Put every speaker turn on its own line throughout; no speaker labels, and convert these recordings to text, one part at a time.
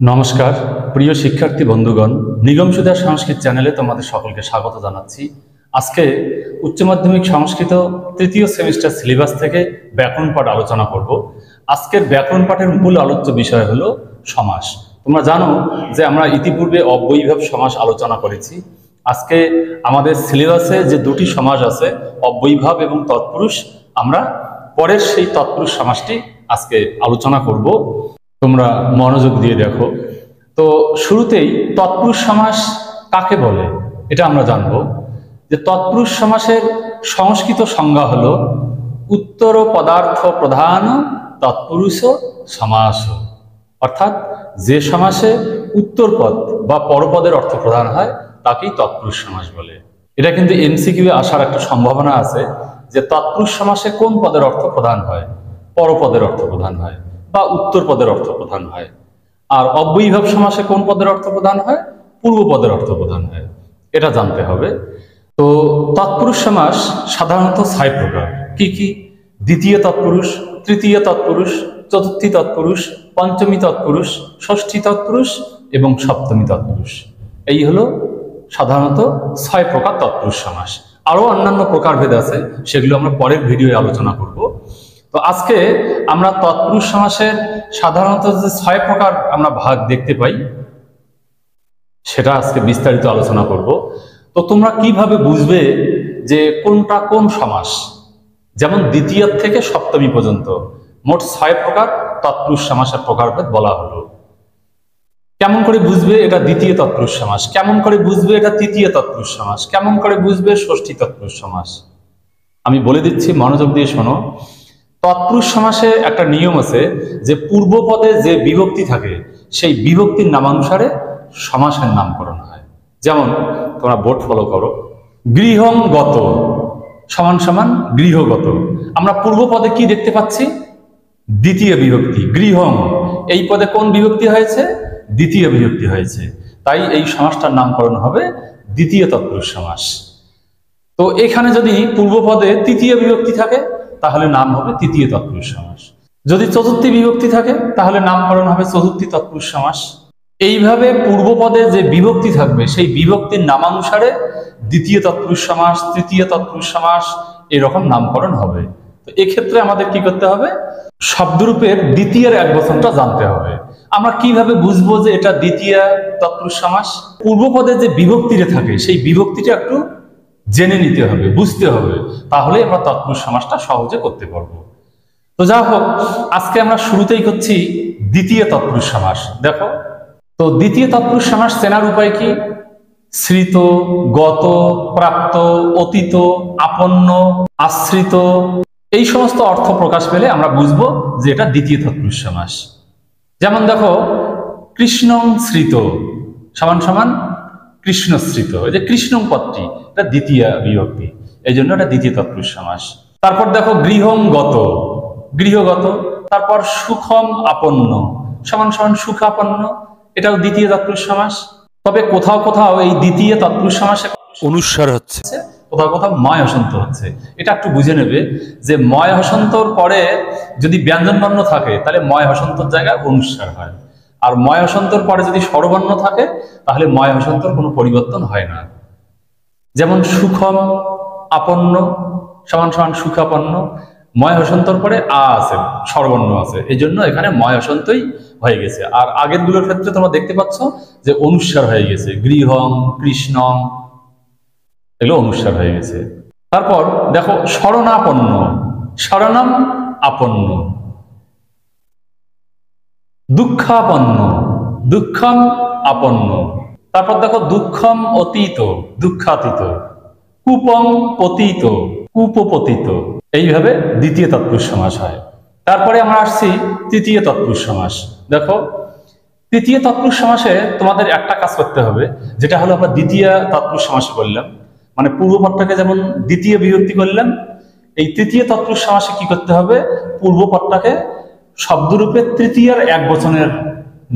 নমস্কার প্রিয় শিক্ষার্থী বন্ধুগণ, নিগম সুধা সংস্কৃত চ্যানেলে তোমাদের সকলকে স্বাগত জানাচ্ছি। আজকে উচ্চ মাধ্যমিক সংস্কৃত তৃতীয় সেমিস্টার সিলেবাস থেকে ব্যাকরণ পাঠ আলোচনা করব। আজকের ব্যাকরণ পাঠের মূল আলোচ্য বিষয় হলো সমাস। তোমরা জানো যে আমরা ইতিপূর্বে অব্যয়ীভাব সমাস আলোচনা করেছি। আজকে আমাদের সিলেবাসে যে দুটি সমাস আছে, অব্যয়ীভাব এবং তৎপুরুষ, আমরা পরের সেই তৎপুরুষ সমাসটি আজকে আলোচনা করব। তোমরা মনোযোগ দিয়ে দেখো। তো শুরুতেই তৎপুরুষ সমাস কাকে বলে এটা আমরা জানব। যে তৎপুরুষ সমাসের সংস্কৃত সংজ্ঞা হলো উত্তর পদার্থ প্রধান তৎপুরুষ সমাস, অর্থাৎ যে সমাসে উত্তর পদ বা পরপদের অর্থ প্রধান হয় তাকেই তৎপুরুষ সমাস বলে। এটা কিন্তু এমসিকিউ আসার একটা সম্ভাবনা আছে যে তৎপুরুষ সমাসে কোন পদের অর্থ প্রধান হয়, পরপদের অর্থ প্রধান হয় বা উত্তর পদের অর্থ প্রধান হয়, আর অব্যয়ীভাব সমাসে কোন পদের অর্থ প্রধান হয়, পূর্ব পদের অর্থ প্রধান হয়, এটা জানতে হবে। তো তৎপুরুষ সমাস সাধারণত 6 প্রকার। কি কি? দ্বিতীয় তৎপুরুষ, তৃতীয় তৎপুরুষ, চতুর্থী তৎপুরুষ, পঞ্চমী তৎপুরুষ, ষষ্ঠী তৎপুরুষ এবং সপ্তমী তৎপুরুষ। এই হলো সাধারণত 6 প্রকার তৎপুরুষ সমাস। আরো অন্যান্য প্রকারভেদ আছে, সেগুলো আমরা পরের ভিডিওয়ে আলোচনা করব। তো আজকে আমরা তৎপুরুষ সমাসের সাধারণত যে 6 প্রকার আমরা ভাগ দেখতে পাই, সেটা আজকে বিস্তারিত আলোচনা করব। তো তোমরা কিভাবে বুঝবে যে কোনটা কোন সমাস? যেমন দ্বিতীয় থেকে সপ্তমী পর্যন্ত মোট 6 প্রকার তৎপুরুষ সমাসের প্রকারভেদ বলা হলো। কেমন করে বুঝবে এটা দ্বিতীয় তৎপুরুষ সমাস? কেমন করে বুঝবে এটা তৃতীয় তৎপুরুষ সমাস? কেমন করে বুঝবে ষষ্ঠী তৎপুরুষ সমাস? আমি বলে দিচ্ছি, মনোযোগ দিয়ে শোনো। তৎপুরুষ সমাসে একটা নিয়ম আছে যে পূর্ব পদে যে বিভক্তি থাকে সেই বিভক্তির নামানুসারে সমাসের নামকরণ হয়। যেমন তোমরা বোর্ড ফলো করো, গৃহঙ্গত সমান সমান গৃহগত। আমরা পূর্ব পদে কি দেখতে পাচ্ছি? দ্বিতীয় বিভক্তি গৃহং। এই পদে কোন বিভক্তি হয়েছে? দ্বিতীয় বিভক্তি হয়েছে, তাই এই সমাসটার নামকরণ হবে দ্বিতীয় তৎপুরুষ সমাস। তো এখানে যদি পূর্ব পদে তৃতীয় বিভক্তি থাকে তাহলে নাম হবে তৃতীয় তৎপুরুষ সমাস। যদি চতুর্থী বিভক্তি থাকে তাহলে নামকরণ হবে চতুর্থী তৎপুরুষ সমাস। এইভাবে পূর্ব পদে যে বিভক্তি থাকবে সেই বিভক্তির নামানুসারে দ্বিতীয় তৎপুরুষ সমাস, তৃতীয় তৎপুরুষ সমাস এরকম নামকরণ হবে। তো এক্ষেত্রে আমাদের কি করতে হবে? শব্দরূপের দ্বিতীয়ের একবচনটা জানতে হবে। আমরা কিভাবে বুঝবো যে এটা দ্বিতীয় তৎপুরুষ সমাস? পূর্ব পদে যে বিভক্তিটা থাকে সেই বিভক্তিটা একটু জেনে নিতে হবে, বুঝতে হবে, তাহলে আমরা তৎপুরুষ সমাসটা সহজে করতে পারবো। তো যা হোক, আজকে আমরা শুরুতেই করছি দ্বিতীয় তৎপুরুষ সমাস। দেখো, তো দ্বিতীয় তৎপুরুষ সমাস চেনার উপায় কি? শ্রিত, গত, প্রাপ্ত, অতীত, আপন্ন, আশ্রিত, এই সমস্ত অর্থ প্রকাশ পেলে আমরা বুঝবো যে এটা দ্বিতীয় তৎপুরুষ সমাস। যেমন দেখো, কৃষ্ণং শ্রিত সমান সমান কৃষ্ণশ্রিত। এই যে কৃষ্ণং পদটি, এটা দ্বিতীয় বিভক্তি, এই জন্য এটা দ্বিতীয় তৎপুরুষ সমাস। তারপর দেখো গৃহং গত, গৃহগত। তারপর সুখম আপন্ন সমান সমান সুখাপন্ন, এটাও দ্বিতীয় তৎপুরুষ সমাস। তবে কোথাও কোথাও এই দ্বিতীয় তৎপুরুষ সমাসে অনুস্বার হচ্ছে, কোথাও কোথাও ময় হসন্ত হচ্ছে। এটা একটু বুঝে নেবে যে ময় হসন্তর পরে যদি ব্যঞ্জন বর্ণ থাকে তাহলে ময় হসন্তর জায়গায় অনুস্বার হয়, আর ময় হসন্তর পরে যদি স্বরবর্ণ থাকে তাহলে ময় হসন্তর কোনো পরিবর্তন হয় না। যেমন সুখম আপন্ন সমান সমান সুখাপন্ন, ময় হসন্তর পরে আ আছে, স্বরবর্ণ আছে, এই জন্য এখানে ময় হসন্তই হয়ে গেছে। আর আগের গুলোর ক্ষেত্রে তোমরা দেখতে পাচ্ছ যে অনুস্বার হয়ে গেছে, গৃহং, কৃষ্ণং, এগুলো অনুস্বার হয়ে গেছে। তারপর দেখো শরণাপন্ন, শরণম আপন্ন, দুঃখাপন্ন, দুঃখম আপন্ন। তারপর দেখো দুঃখম অতীত, দুঃখাতীত, কূপম পতিত, কূপপতিত। এইভাবে দ্বিতীয় তৎপুরুষ সমাস হয়। তারপরে আমরা আসছি তৃতীয় তৎপুরুষ সমাস। দেখো, তৃতীয় তৎপুরুষ সমাসে তোমাদের একটা কাজ করতে হবে, যেটা হলো আমরা দ্বিতীয় তৎপুরুষ সমাসে করলাম, মানে পূর্বপদটাকে যেমন দ্বিতীয় বিভক্তি করলাম, এই তৃতীয় তৎপুরুষ সমাসে কি করতে হবে? পূর্বপদটাকে শব্দরূপে তৃতীয়ার একবচনের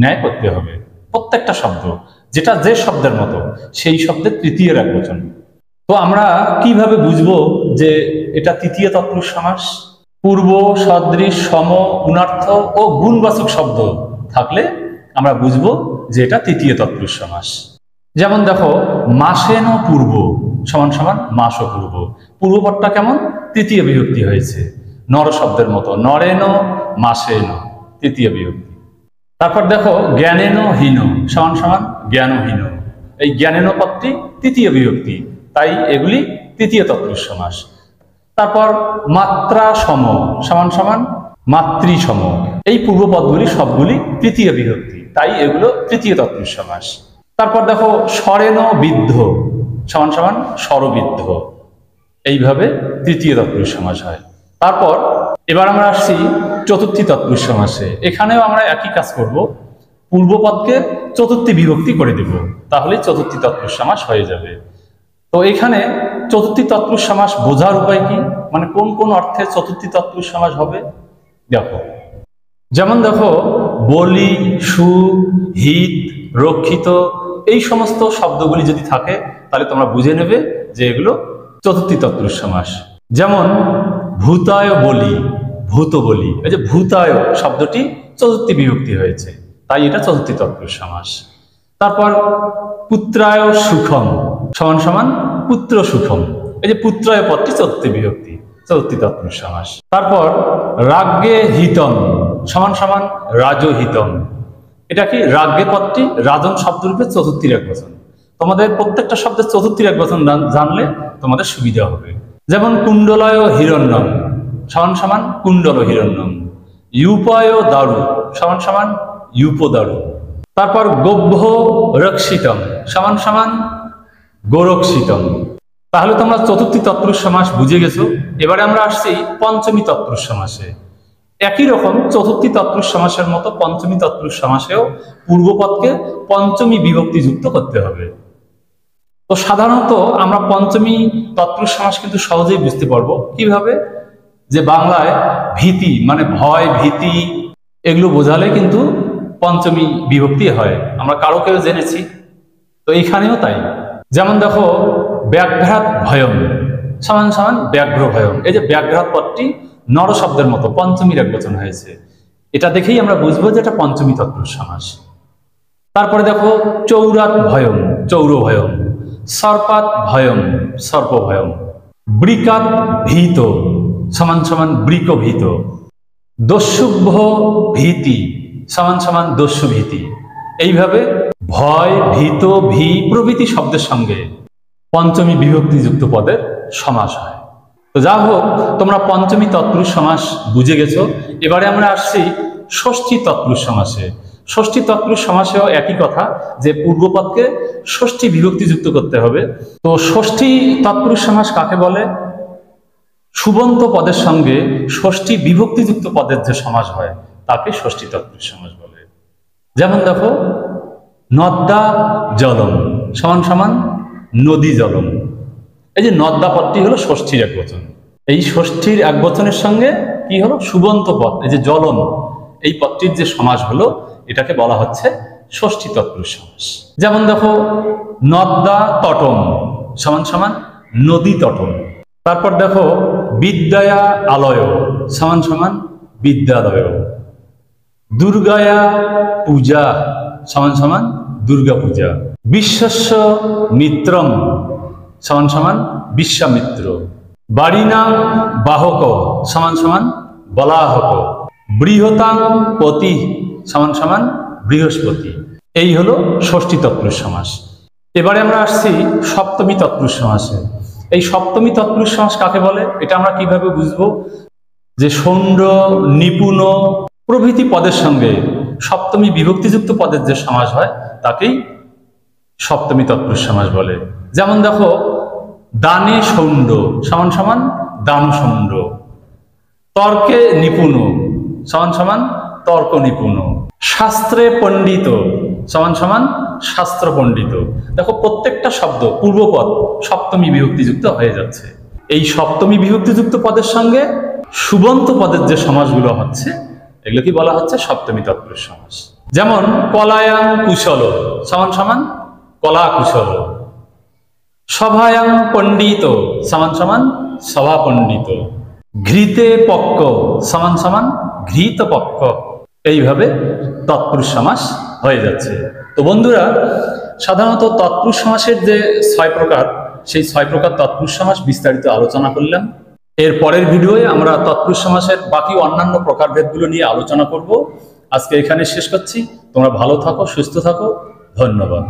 ন্যায় করতে হবে। প্রত্যেকটা শব্দ যেটা যে শব্দের মতো সেই শব্দের তৃতীয়ার একবচন। তো আমরা কিভাবে বুঝবো যে এটা তৃতীয় তৎপুরুষ সমাস? পূর্ব, সদৃশ, সম, গুণার্থ ও গুণবাচক শব্দ থাকলে আমরা বুঝবো যে এটা তৃতীয় তৎপুরুষ সমাস। যেমন দেখো মাসেন পূর্ব সমান সমান মাস ও পূর্ব, পূর্বপদটা কেমন? তৃতীয় বিভক্তি হয়েছে, নর শব্দের মতো, নরেন মাসেন, তৃতীয় বিভক্তি। তারপর দেখো জ্ঞানেন হীন সমান সমান জ্ঞানহীন, এই জ্ঞানেন পদটি তৃতীয় বিভক্তি, তাই এগুলি তৃতীয় তৎপুরুষ সমাস। তারপর মাত্রা সম সমান সমান মাতৃ সম, এই পূর্বপদগুলি সবগুলি তৃতীয় বিভক্তি, তাই এগুলো তৃতীয় তৎপুরুষ সমাস। তারপর দেখো স্বরেণ বিদ্ধ সমান সমান স্বরবিদ্ধ, এইভাবে তৃতীয় তৎপুরুষ সমাস হয়। তারপর এবার আমরা আসছি চতুর্থী তৎপুরুষ সমাসে। এখানেও আমরা একই কাজ করব, পূর্বপদকে চতুর্থী বিভক্তি করে দেব, তাহলে চতুর্থী তৎপুরুষ সমাস হয়ে যাবে। তো এখানে চতুর্থী তৎপুরুষ সমাস বোঝার উপায় কি, মানে কোন কোন অর্থে চতুর্থী তৎপুরুষ সমাস হবে দেখো। যেমন দেখো বলি, সুখ, হিত, রক্ষিত, এই সমস্ত শব্দগুলি যদি থাকে তাহলে তোমরা বুঝে নেবে যে এগুলো চতুর্থী তৎপুরুষ সমাস। যেমন ভূতায় বলি, ভূত বলি, এই যে ভূতায় শব্দটি চতুর্থী বিভক্তি হয়েছে, তাই এটা চতুর্থী তৎপুরুষ সমাস। তারপর পুত্রায় সুখম সমান সমান পুত্র সুখম, এই যে পুত্রায় পদটি চতুর্থী বিভক্তি, চতুর্থী তৎপুরুষ সমাস। তারপর রাজ্ঞে হিতম সমান সমান রাজহিতম, এটা কি? রাজ্ঞে পদটি রাজন শব্দরূপে চতুর্থীর এক বচন। তোমাদের প্রত্যেকটা শব্দের চতুর্থীর এক বচন জানলে তোমাদের সুবিধা হবে। যেমন কুণ্ডলয় হিরণ্যম সমান সমান কুণ্ডল হিরণ্যম, ইউপায় দারু সমান সমান ইউপ দারু। তারপর গভ্য রক্ষিতম সমান সমান গোরক্ষিতম। তাহলে তোমরা চতুর্থী তৎপুরুষ সমাস বুঝে গেছো। এবারে আমরা আসছি পঞ্চমী তৎপুরুষ সমাসে। একই রকম চতুর্থী তৎপুরুষ সমাসের মতো পঞ্চমী তৎপুরুষ সমাসেও পূর্বপদকে পঞ্চমী বিভক্তি যুক্ত করতে হবে। তো সাধারণত আমরা পঞ্চমী তৎপুরুষ সমাস কিন্তু সহজেই বুঝতে পারবো কিভাবে, যে বাংলায় ভীতি মানে ভয়, ভীতি এগুলো বোঝালে কিন্তু পঞ্চমী বিভক্তি হয়, আমরা কারো কেউ জেনেছি। তো এইখানেও তাই। যেমন দেখো ব্যাঘ্রাত ভয়ম সমান সমান ব্যাঘ্র ভয়ম, এই যে ব্যাঘ্রাত পদটি নর শব্দের মতো পঞ্চমীর এক বচন হয়েছে, এটা দেখেই আমরা বুঝবো যে এটা পঞ্চমী তৎপুরুষ সমাস। তারপরে দেখো চৌরাত ভয়ম চৌর ভয়ম, সর্পাত ভয়ম সর্প ভয়ম, বৃকাত ভীত সমান সমান বৃক ভীত, দস্যুভ্য ভীতি সমান সমান দস্যু ভীতি। এইভাবে ভয়, ভীত, ভী প্রভৃতি শব্দের সঙ্গে পঞ্চমী বিভক্তিযুক্ত পদের সমাস হয়। তো যা হোক, তোমরা পঞ্চমী তৎপুরুষ সমাস বুঝে গেছো। এবারে আমরা আসছি ষষ্ঠী তৎপুরুষ সমাসে। ষষ্ঠী তৎপুরুষ সমাসেও একই কথা, যে পূর্বপদকে ষষ্ঠী বিভক্তি যুক্ত করতে হবে। তো ষষ্ঠী তৎপুরুষ সমাস কাকে বলে? সুবন্ত পদের সঙ্গে ষষ্ঠী বিভক্তিযুক্ত পদের যে সমাস হয় তাকে ষষ্ঠী তৎপুরুষ সমাস বলে। যেমন দেখো নদ্যা জলম সমান সমান নদী জলম, এই যে নদ্যা পদটি হলো ষষ্ঠীর এক বচন, এই ষষ্ঠীর এক বচনের সঙ্গে কি হলো? সুবন্ত পদ, এই যে জলম, এই পদটির যে সমাস হলো এটাকে বলা হচ্ছে ষষ্ঠী তৎপুরুষ সমাস। যেমন দেখো নদ্যা তটম সমান সমান নদী তটম। তারপর দেখো বিদ্যায়া আলয় সমান সমান বিদ্যালয়, দুর্গায়া পূজা সমান সমান দুর্গা পূজা, বিশ্বস্য মিত্রম সমান সমান বিশ্বামিত্র, বাড়িনাং বাহক সমান সমান বলাহক, বৃহতাং পতি সমান সমান বৃহস্পতি। এই হলো ষষ্ঠী তৎপুরুষ সমাস। এবারে আমরা আসছি সপ্তমী তৎপুরুষ সমাসে। এই সপ্তমী তৎপুরুষ সমাস কাকে বলে এটা আমরা কিভাবে বুঝবো? যে সৌন্দ্র, নিপুণ প্রভৃতি পদের সঙ্গে সপ্তমী বিভক্তিযুক্ত পদের যে সমাস হয় তাকেই সপ্তমী তৎপুরুষ সমাস বলে। যেমন দেখো দানে সৌন্দ্র সমান সমান দান সৌন্দ্র, তর্কে নিপুণ সমান সমান তর্ক নিপুণ, শাস্ত্রে পণ্ডিত সমান সমান শাস্ত্র পণ্ডিত। দেখো প্রত্যেকটা শব্দ পূর্বপদ সপ্তমী বিভক্তিযুক্ত হয়ে যাচ্ছে। এই সপ্তমী বিভক্তিযুক্ত পদের সঙ্গে সুবন্ত পদের যে সমাসগুলো হচ্ছে এগুলো কি বলা হচ্ছে? সপ্তমী তৎপুরুষ সমাস। যেমন কলায়াং কুশল সমান সমান কলা কুশল, সভায়াং পণ্ডিত সমান সমান সভা পণ্ডিত, ঘৃতে পক্ষ সমান সমান ঘৃত পক্ষ। এইভাবে তৎপুরুষ সমাস হয়ে যাচ্ছে। তো বন্ধুরা, সাধারণত তৎপুরুষ সমাসের যে 6 প্রকার, সেই 6 প্রকার তৎপুরুষ সমাস বিস্তারিত আলোচনা করলাম। এর পরের ভিডিওয়ে আমরা তৎপুরুষ সমাসের বাকি অন্যান্য প্রকারভেদগুলো নিয়ে আলোচনা করব। আজকে এখানে শেষ করছি। তোমরা ভালো থাকো, সুস্থ থাকো। ধন্যবাদ।